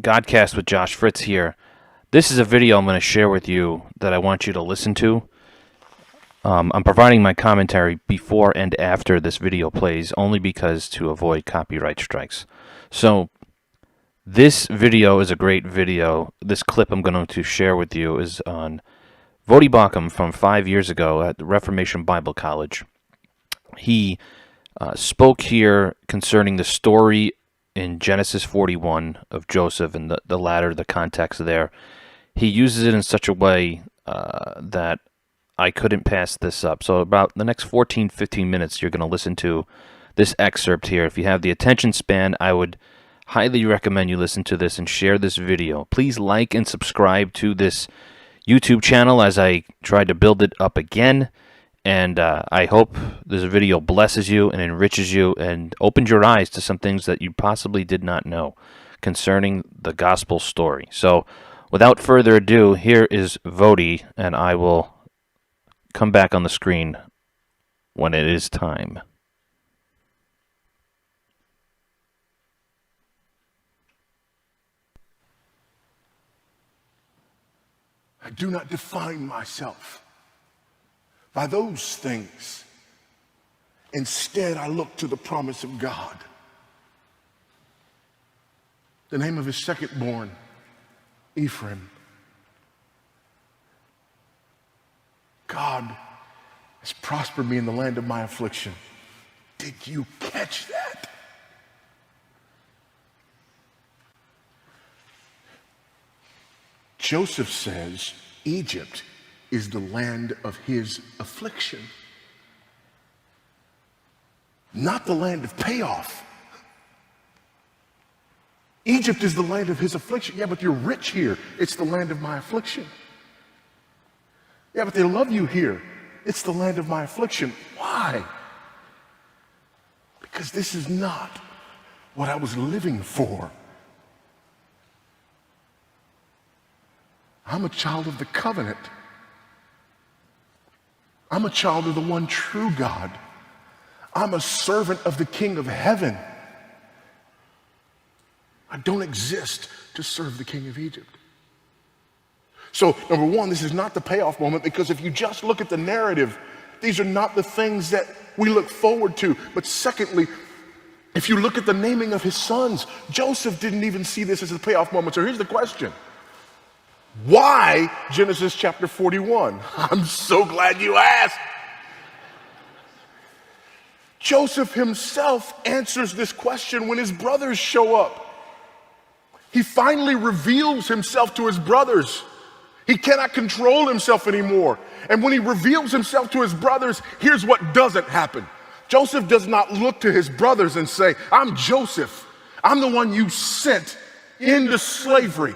Godcast with Josh Fritz here. This is a video I'm going to share with you that I want you to listen to. I'm providing my commentary before and after this video plays only because to avoid copyright strikes. So this video is a great video. This clip I'm going to share with you is on Voddie Bauchum from 5 years ago at the Reformation Bible College. He spoke here concerning the story in Genesis 41 of Joseph and the ladder, the context there. He uses it in such a way that I couldn't pass this up. So about the next 15 minutes, you're going to listen to this excerpt here. If you have the attention span, I would highly recommend you listen to this and share this video. Please like and subscribe to this YouTube channel as I try to build it up again. And I hope this video blesses you and enriches you and opens your eyes to some things that you possibly did not know concerning the gospel story. So without further ado, here is Voddie, and I will come back on the screen when it is time. I do not define myself by those things. Instead, I look to the promise of God. The name of his second-born, Ephraim. God has prospered me in the land of my affliction. Did you catch that? Joseph says Egypt is the land of his affliction, not the land of payoff. Egypt is the land of his affliction. Yeah, but you're rich here. It's the land of my affliction. Yeah, but they love you here. It's the land of my affliction. Why? Because this is not what I was living for. I'm a child of the covenant. I'm a child of the one true God. I'm a servant of the King of heaven. I don't exist to serve the king of Egypt. So, number one, this is not the payoff moment, because if you just look at the narrative, these are not the things that we look forward to. But secondly, if you look at the naming of his sons, Joseph didn't even see this as a payoff moment. So here's the question. Why Genesis chapter 41? I'm so glad you asked. Joseph himself answers this question when his brothers show up. He finally reveals himself to his brothers. He cannot control himself anymore. And when he reveals himself to his brothers, here's what doesn't happen. Joseph does not look to his brothers and say, I'm Joseph. I'm the one you sent into slavery.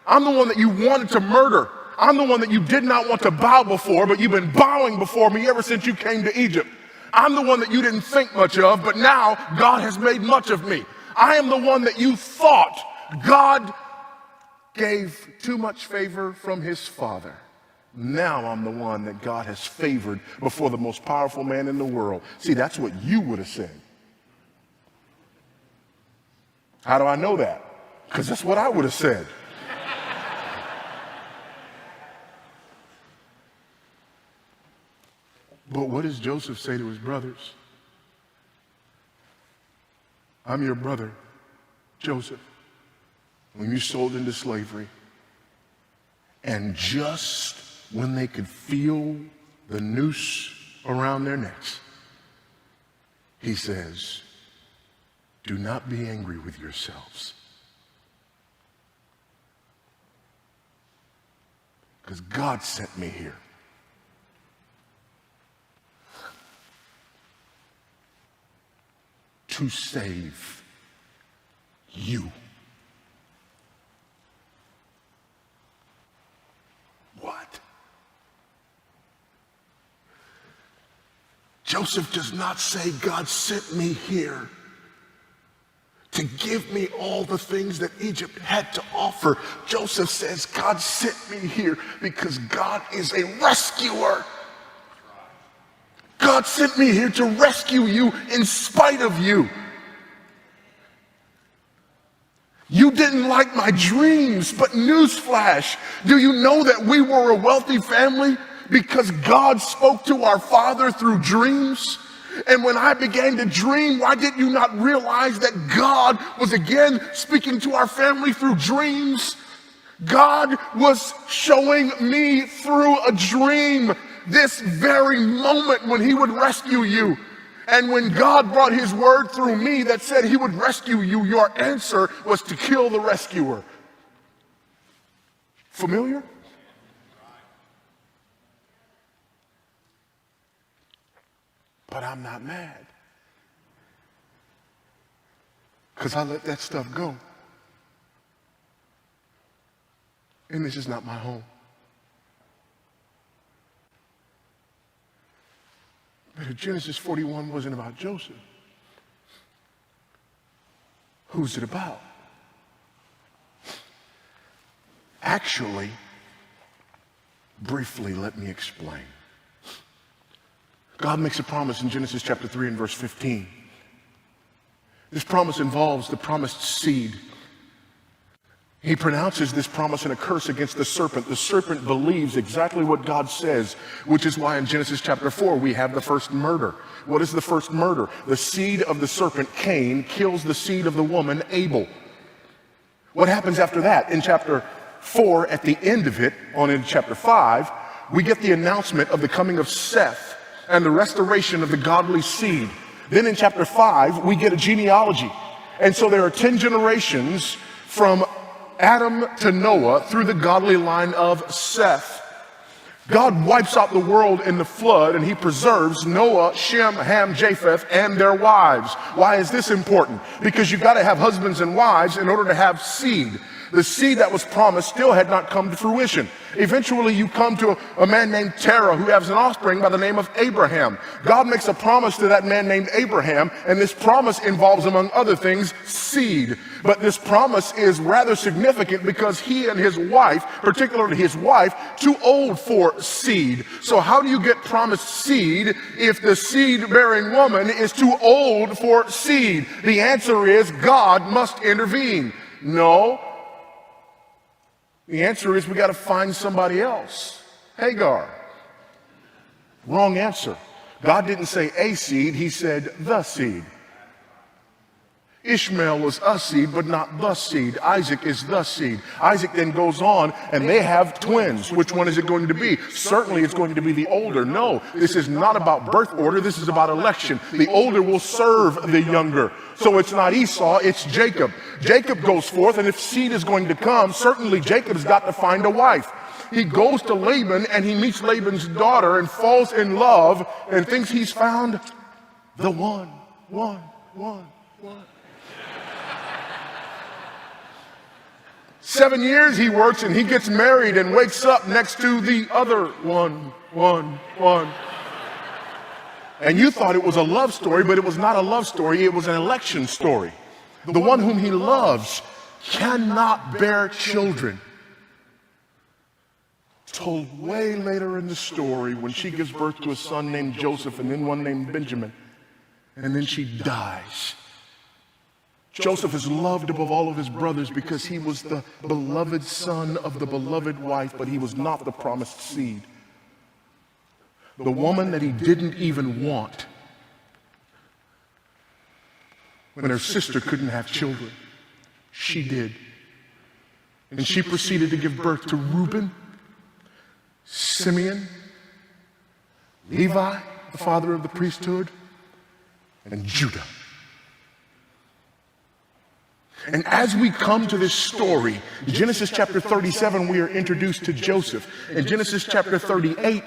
I'm the one that you wanted to murder. I'm the one that you did not want to bow before, but you've been bowing before me ever since you came to Egypt. I'm the one that you didn't think much of, but now God has made much of me. I am the one that you thought God gave too much favor from his father. Now I'm the one that God has favored before the most powerful man in the world. See, that's what you would have said. How do I know that? Because that's what I would have said. But what does Joseph say to his brothers? I'm your brother, Joseph, when you sold into slavery. And just when they could feel the noose around their necks, he says, do not be angry with yourselves, because God sent me here. To save you. What? Joseph does not say, God sent me here to give me all the things that Egypt had to offer. Joseph says, God sent me here because God is a rescuer. God sent me here to rescue you in spite of you. You didn't like my dreams, but newsflash, do you know that we were a wealthy family because God spoke to our father through dreams? And when I began to dream, why did you not realize that God was again speaking to our family through dreams? God was showing me through a dream this very moment when he would rescue you. And when God brought his word through me that said he would rescue you, your answer was to kill the rescuer. Familiar? But I'm not mad, because I let that stuff go. And this is not my home. But if Genesis 41 wasn't about Joseph, who's it about? Actually, briefly, let me explain. God makes a promise in Genesis chapter 3 and verse 15. This promise involves the promised seed. He pronounces this promise in a curse against the serpent. The serpent believes exactly what God says, which is why in Genesis chapter 4 we have the first murder. What is the first murder? The seed of the serpent, Cain, kills the seed of the woman, Abel. What happens after that? In chapter 4, at the end of it, on in chapter 5, we get the announcement of the coming of Seth and the restoration of the godly seed. Then in chapter 5, we get a genealogy. And so there are 10 generations from Adam to Noah through the godly line of Seth. God wipes out the world in the flood, and he preserves Noah, Shem, Ham, Japheth, and their wives. Why is this important? Because you've got to have husbands and wives in order to have seed. The seed that was promised still had not come to fruition. Eventually you come to a man named Terah who has an offspring by the name of Abraham. God makes a promise to that man named Abraham, and this promise involves, among other things, seed. But this promise is rather significant because he and his wife, particularly his wife, too old for seed. So how do you get promised seed if the seed-bearing woman is too old for seed? The answer is God must intervene. No. The answer is we got to find somebody else. Hagar. Wrong answer. God didn't say a seed, he said the seed. Ishmael was a seed, but not the seed. Isaac is the seed. Isaac then goes on, and they have twins. Which one is it going to be? Certainly it's going to be the older. No, this is not about birth order. This is about election. The older will serve the younger. So it's not Esau, it's Jacob. Jacob goes forth, and if seed is going to come, certainly Jacob's got to find a wife. He goes to Laban, and he meets Laban's daughter and falls in love and thinks he's found the one. 7 years he works, and he gets married and wakes up next to the other one. And you thought it was a love story, but it was not a love story. It was an election story. The one whom he loves cannot bear children. Told way later in the story when she gives birth to a son named Joseph and then one named Benjamin. And then she dies. Joseph is loved above all of his brothers because he was the beloved son of the beloved wife, but he was not the promised seed. The woman that he didn't even want, when her sister couldn't have children, she did. And she proceeded to give birth to Reuben, Simeon, Levi, the father of the priesthood, and Judah. And as we come to this story, in Genesis chapter 37, we are introduced to Joseph. In Genesis chapter 38,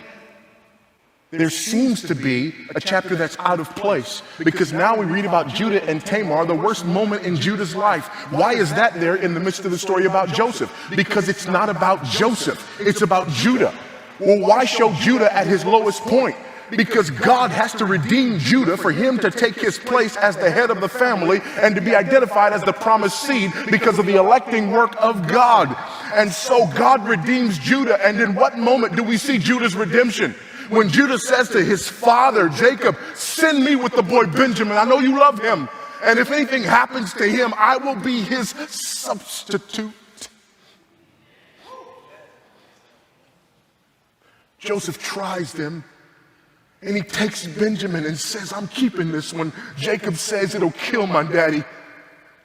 there seems to be a chapter that's out of place, because now we read about Judah and Tamar, the worst moment in Judah's life. Why is that there in the midst of the story about Joseph? Because it's not about Joseph, it's about Judah. Well, why show Judah at his lowest point? Because God has to redeem Judah for him to take his place as the head of the family and to be identified as the promised seed because of the electing work of God. And so God redeems Judah. And in what moment do we see Judah's redemption? When Judah says to his father, Jacob, send me with the boy Benjamin. I know you love him. and if anything happens to him, I will be his substitute. Joseph tries them, and he takes Benjamin and says, I'm keeping this one. Jacob says, it'll kill my daddy.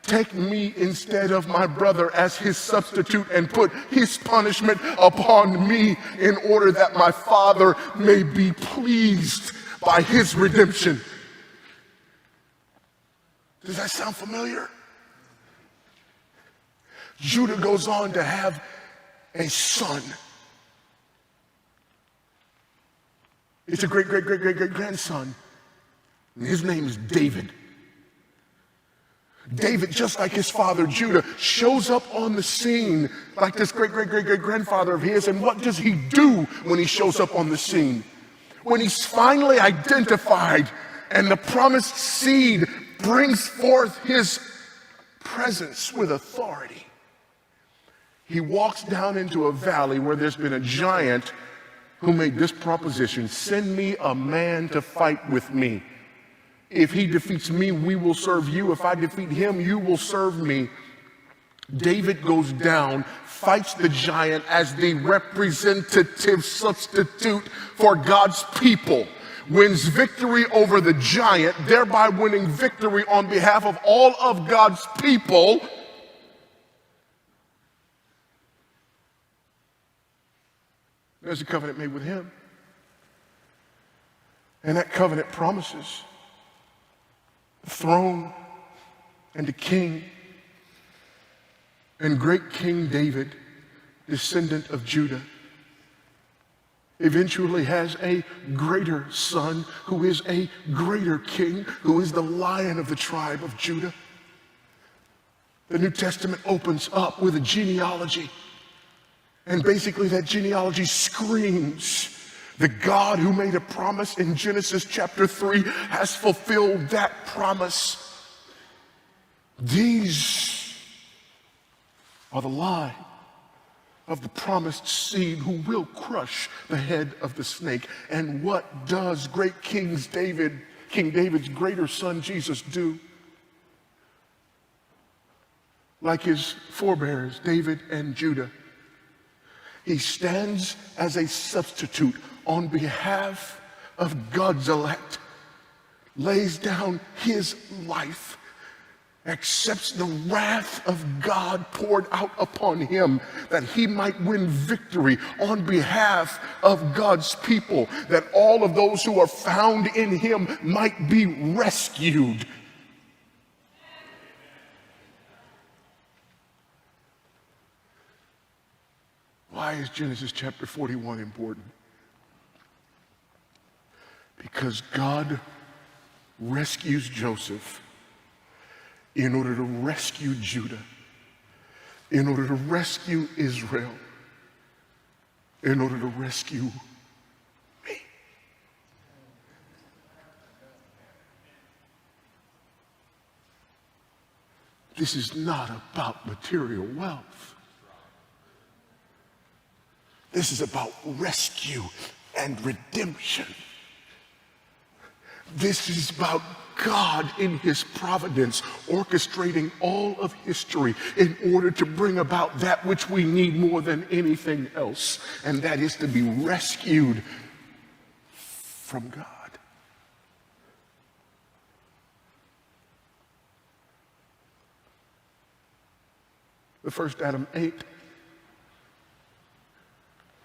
Take me instead of my brother as his substitute and put his punishment upon me in order that my father may be pleased by his redemption. Does that sound familiar? Judah goes on to have a son. It's a great-grandson. And his name is David. David, just like his father Judah, shows up on the scene like this great-grandfather of his. And what does he do when he shows up on the scene? When he's finally identified and the promised seed brings forth his presence with authority, he walks down into a valley where there's been a giant who made this proposition: send me a man to fight with me. If he defeats me, we will serve you. If I defeat him, you will serve me. David goes down, fights the giant as the representative substitute for God's people, wins victory over the giant, thereby winning victory on behalf of all of God's people. There's a covenant made with him. And that covenant promises the throne and a king. And great King David, descendant of Judah, eventually has a greater son who is a greater king, who is the Lion of the tribe of Judah. The New Testament opens up with a genealogy. And basically that genealogy screams the God who made a promise in Genesis chapter 3 has fulfilled that promise. These are the line of the promised seed who will crush the head of the snake. And what does great King David's greater son Jesus do? Like his forebears, David and Judah, he stands as a substitute on behalf of God's elect, lays down his life, accepts the wrath of God poured out upon him that he might win victory on behalf of God's people, that all of those who are found in him might be rescued. Why is Genesis chapter 41 important? Because God rescues Joseph in order to rescue Judah, in order to rescue Israel, in order to rescue me. This is not about material wealth. This is about rescue and redemption. This is about God in his providence orchestrating all of history in order to bring about that which we need more than anything else, and that is to be rescued from God. The first Adam ate,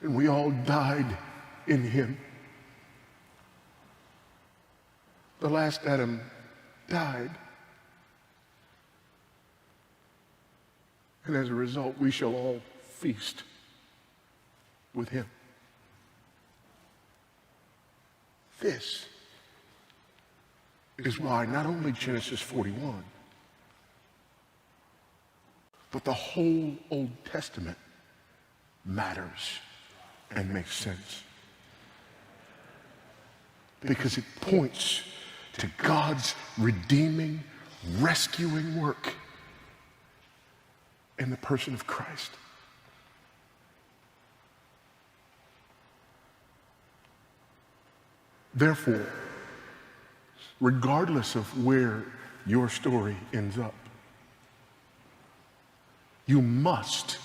and we all died in him. The last Adam died, and as a result, we shall all feast with him. This is why not only Genesis 41, but the whole Old Testament matters and makes sense. Because it points to God's redeeming, rescuing work in the person of Christ. Therefore, regardless of where your story ends up. You must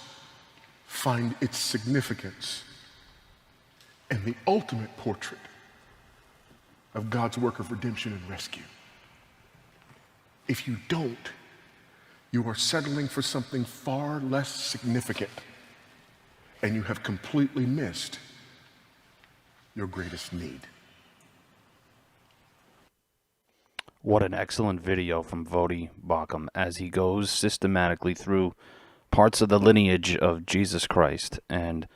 find its significance and the ultimate portrait of God's work of redemption and rescue. If you don't, you are settling for something far less significant, and you have completely missed your greatest need. What an excellent video from Voddie Bauchum as he goes systematically through parts of the lineage of Jesus Christ, and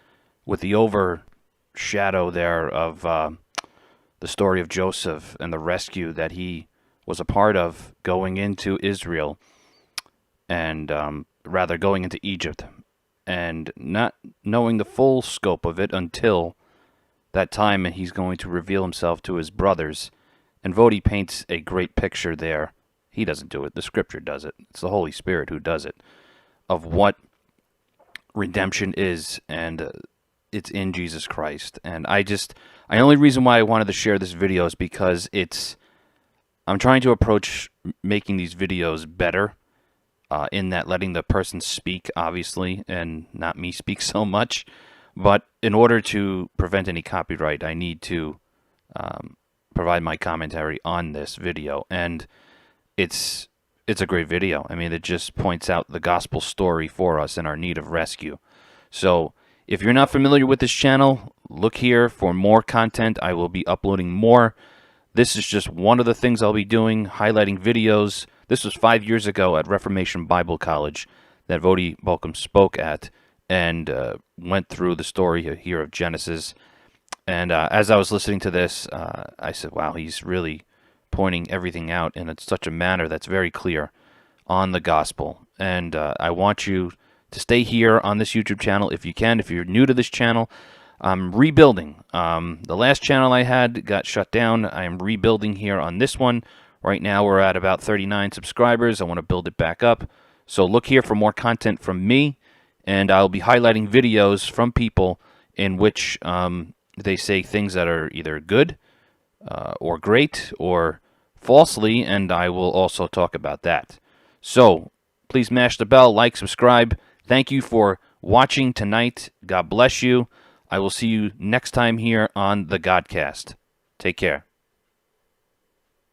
with the overshadow there of the story of Joseph and the rescue that he was a part of going into Israel, and rather going into Egypt, and not knowing the full scope of it until that time, and he's going to reveal himself to his brothers. And Voddie paints a great picture there. He doesn't do it. The Scripture does it. It's the Holy Spirit who does it, of what redemption is, and it's in Jesus Christ. And the only reason why I wanted to share this video is because I'm trying to approach making these videos better, in that letting the person speak, obviously, and not me speak so much. But in order to prevent any copyright, I need to provide my commentary on this video, and it's a great video. I mean, it just points out the gospel story for us and our need of rescue. So if you're not familiar with this channel, look here for more content. I will be uploading more. This is just one of the things I'll be doing, highlighting videos. This was 5 years ago at Reformation Bible College that Voddie Bauchum spoke at, and went through the story here of Genesis. And as I was listening to this, I said, wow, he's really pointing everything out in such a manner that's very clear on the gospel. And I want you to stay here on this YouTube channel if you can. If you're new to this channel, I'm rebuilding. The last channel I had got shut down. I am rebuilding here on this one. Right now we're at about 39 subscribers. I want to build it back up. So look here for more content from me, and I'll be highlighting videos from people in which they say things that are either good or great or falsely, and I will also talk about that. So please smash the bell, like, subscribe. Thank you for watching tonight. God bless you. I will see you next time here on the Godcast. Take care.